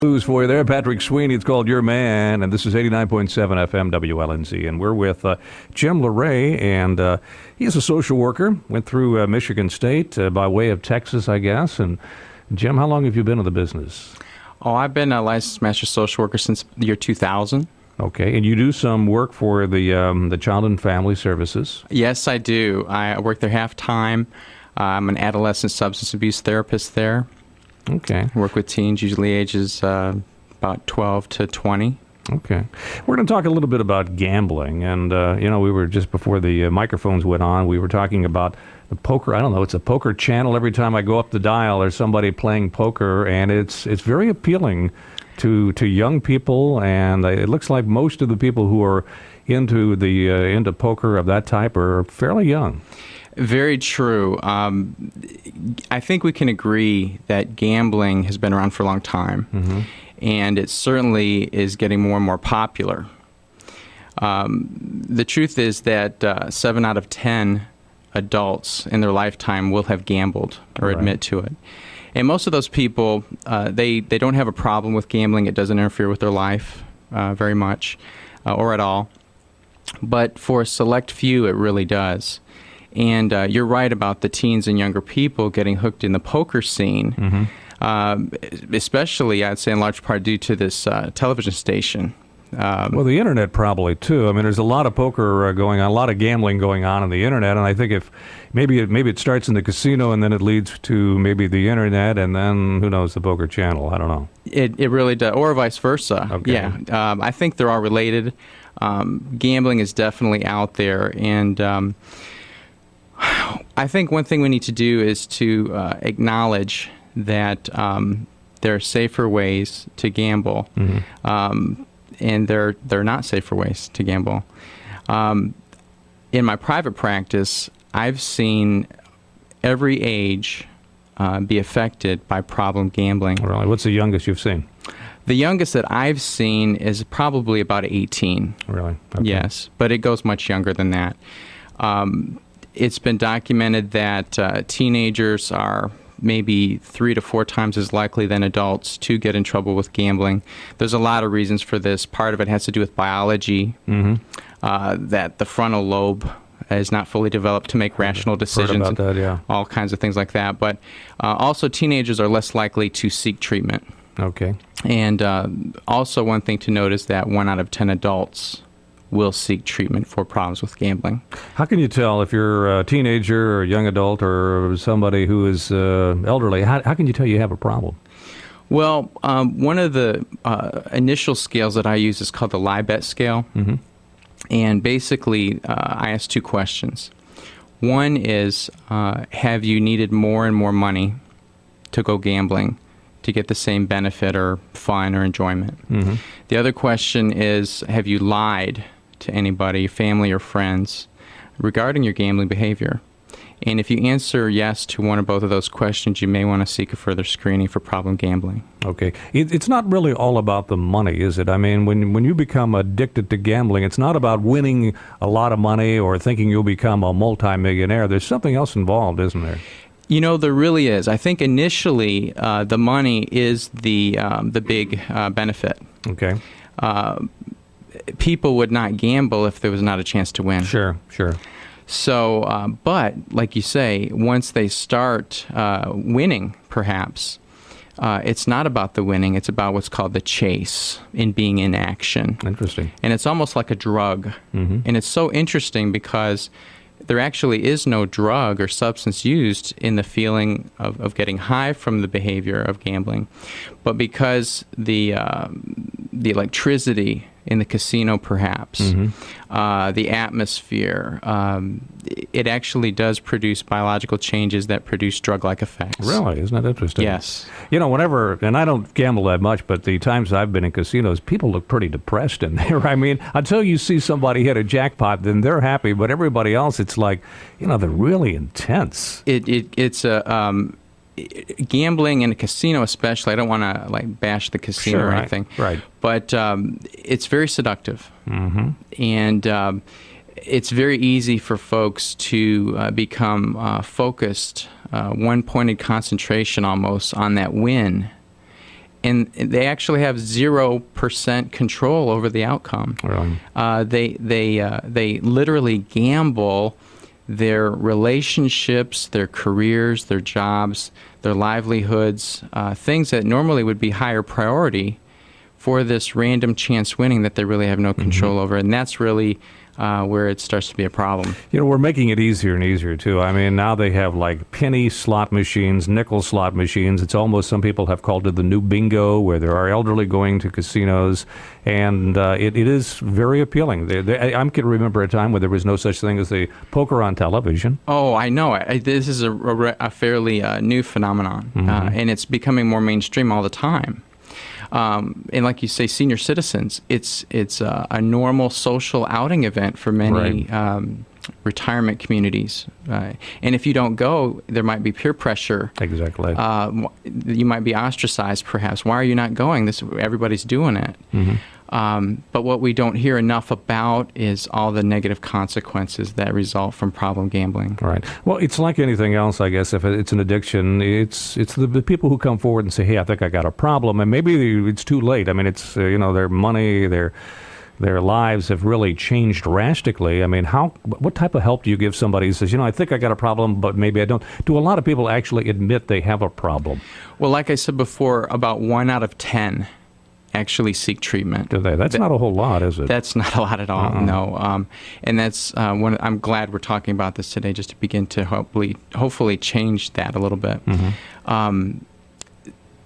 Blues for you there. Patrick Sweeney, it's called Your Man, and this is 89.7 FM WLNZ, and we're with Jim Loree, and he's a social worker, went through Michigan State by way of Texas, I guess. And Jim, how long have you been in the business? Oh, I've been a licensed master social worker since the year 2000. Okay, and you do some work for the Child and Family Services? Yes, I do. I work there half-time. I'm an adolescent substance abuse therapist there. Okay. I work with teens, usually ages about 12 to 20. Okay. We're going to talk a little bit about gambling. And, we were just before the microphones went on, we were talking about the poker. I don't know, it's a poker channel. Every time I go up the dial, there's somebody playing poker, and it's very appealing to young people. And it looks like most of the people who are into poker of that type are fairly young. Very true. I think we can agree that gambling has been around for a long time, and it certainly is getting more and more popular. The truth is that 7 out of 10 adults in their lifetime will have gambled or admit to it. And most of those people, they don't have a problem with gambling. It doesn't interfere with their life very much or at all. But for a select few, it really does. And you're right about the teens and younger people getting hooked in the poker scene, especially, I'd say, in large part due to this television station. Well, the Internet probably, too. I mean, there's a lot of poker going on, a lot of gambling going on the Internet, and I think if maybe it starts in the casino and then it leads to maybe the Internet and then, who knows, the poker channel. I don't know. It really does, or vice versa. Okay. Yeah, I think they're all related. Gambling is definitely out there, and I think one thing we need to do is to acknowledge that there are safer ways to gamble, and there are not safer ways to gamble. In my private practice, I've seen every age be affected by problem gambling. Really? What's the youngest you've seen? The youngest that I've seen is probably about 18. Really? Okay. Yes, but it goes much younger than that. It's been documented that teenagers are maybe 3 to 4 times as likely than adults to get in trouble with gambling. There's a lot of reasons for this. Part of it has to do with biology, that the frontal lobe is not fully developed to make rational decisions. Heard about that, yeah. All kinds of things like that. But also teenagers are less likely to seek treatment. Okay. And also one thing to note is that 1 out of 10 adults will seek treatment for problems with gambling. How can you tell if you're a teenager or a young adult or somebody who is elderly? How can you tell you have a problem? Well, one of the initial scales that I use is called the LIBET scale. And basically, I ask 2 questions. One is, have you needed more and more money to go gambling to get the same benefit or fun or enjoyment? The other question is, have you lied to anybody, family or friends, regarding your gambling behavior? And if you answer yes to one or both of those questions, you may want to seek a further screening for problem gambling. Okay. It's not really all about the money, is it? I mean, when you become addicted to gambling, it's not about winning a lot of money or thinking you'll become a multimillionaire. There's something else involved, isn't there? You know, there really is. I think initially the money is the big benefit. Okay. People would not gamble if there was not a chance to win. Sure. So, but like you say, once they start winning, perhaps, it's not about the winning. It's about what's called the chase in being in action. Interesting. And it's almost like a drug. And it's so interesting because there actually is no drug or substance used in the feeling of getting high from the behavior of gambling. But because the electricity in the casino, perhaps, the atmosphere, it actually does produce biological changes that produce drug-like effects. Really? Isn't that interesting? Yes. You know, whenever, and I don't gamble that much, but the times I've been in casinos, people look pretty depressed in there. I mean, until you see somebody hit a jackpot, then they're happy, but everybody else, it's like, they're really intense. It's a... gambling in a casino especially, I don't want to bash the casino or anything, right. But it's very seductive. And it's very easy for folks to become focused, one-pointed concentration almost on that win. and they actually have 0% control over the outcome. Really? They literally gamble their relationships, their careers, their jobs, their livelihoods, things that normally would be higher priority for this random chance winning that they really have no control over. And that's really where it starts to be a problem. You know, we're making it easier and easier, too. I mean, now they have, like, penny slot machines, nickel slot machines. It's almost, some people have called it the new bingo, where there are elderly going to casinos, and it is very appealing. I can remember a time when there was no such thing as the poker on television. Oh, I know. This is a fairly new phenomenon, and it's becoming more mainstream all the time. And like you say, senior citizens, it's a normal social outing event for many retirement communities. And if you don't go, there might be peer pressure. Exactly. You might be ostracized, perhaps. Why are you not going? Everybody's doing it. But what we don't hear enough about is all the negative consequences that result from problem gambling. Right. Well, it's like anything else, I guess. If it's an addiction, it's the people who come forward and say, "Hey, I think I got a problem," and maybe it's too late. I mean, it's their money, their lives have really changed drastically. I mean, what type of help do you give somebody who says, "I think I got a problem, but maybe I don't"? Do a lot of people actually admit they have a problem? Well, like I said before, about 1 out of 10 actually seek treatment. Do they? That's not a whole lot, is it? That's not a lot at all, no. And that's I'm glad we're talking about this today, just to begin to hopefully change that a little bit.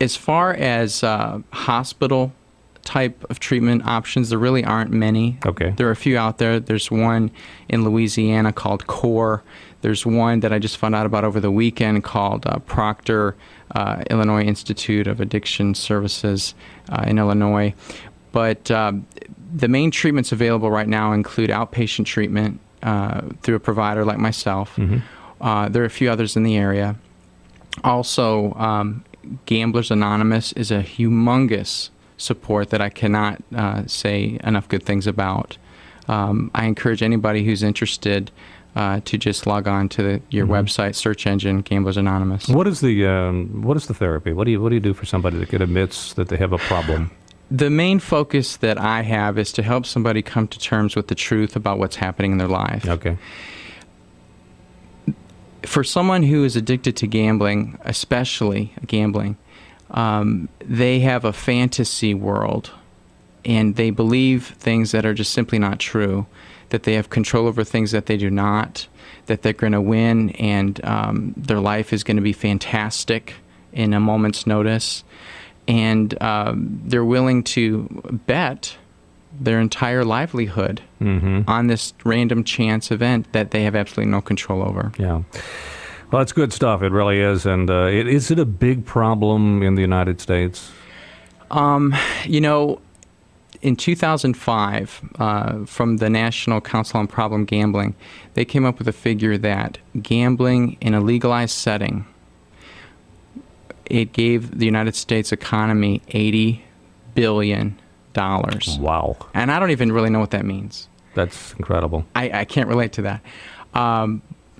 As far as hospital type of treatment options, there really aren't many. Okay. There are a few out there. There's one in Louisiana called CORE. There's one that I just found out about over the weekend called Proctor, Illinois Institute of Addiction Services in Illinois. But the main treatments available right now include outpatient treatment through a provider like myself. There are a few others in the area. Also, Gamblers Anonymous is a humongous support that I cannot say enough good things about. I encourage anybody who's interested to just log on to your website, search engine, Gamblers Anonymous. What is the therapy? What do you do for somebody that admits that they have a problem? The main focus that I have is to help somebody come to terms with the truth about what's happening in their life. Okay. For someone who is addicted to gambling, especially gambling, they have a fantasy world, and they believe things that are just simply not true, that they have control over things that they do not, that they're going to win, and their life is going to be fantastic in a moment's notice. And they're willing to bet their entire livelihood on this random chance event that they have absolutely no control over. Yeah. Well, it's good stuff. It really is. And is it a big problem in the United States? In 2005, from the National Council on Problem Gambling, they came up with a figure that gambling in a legalized setting, it gave the United States economy $80 billion. Wow. And I don't even really know what that means. That's incredible. I can't relate to that.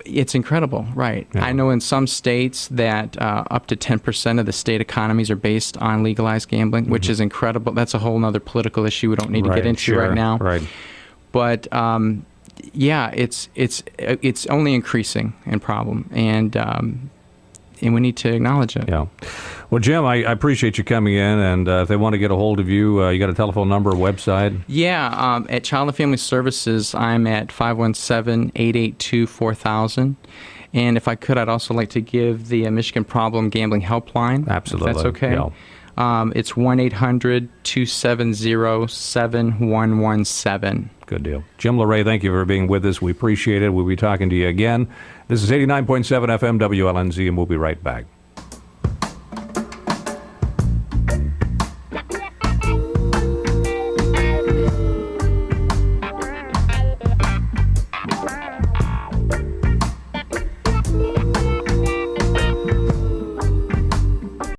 It's incredible, right? Yeah. I know in some states that up to 10% of the state economies are based on legalized gambling, which is incredible. That's a whole other political issue we don't need to get into right now. Right. But it's only increasing in problem, and we need to acknowledge it. Yeah. Well, Jim, I appreciate you coming in, and if they want to get a hold of you, you got a telephone number, a website? Yeah, at Child and Family Services, I'm at 517-882-4000. And if I could, I'd also like to give the Michigan Problem Gambling Helpline. Absolutely. If that's okay. Yeah. It's 1-800-270-7117. Good deal. Jim Loree, thank you for being with us. We appreciate it. We'll be talking to you again. This is 89.7 FM WLNZ, and we'll be right back.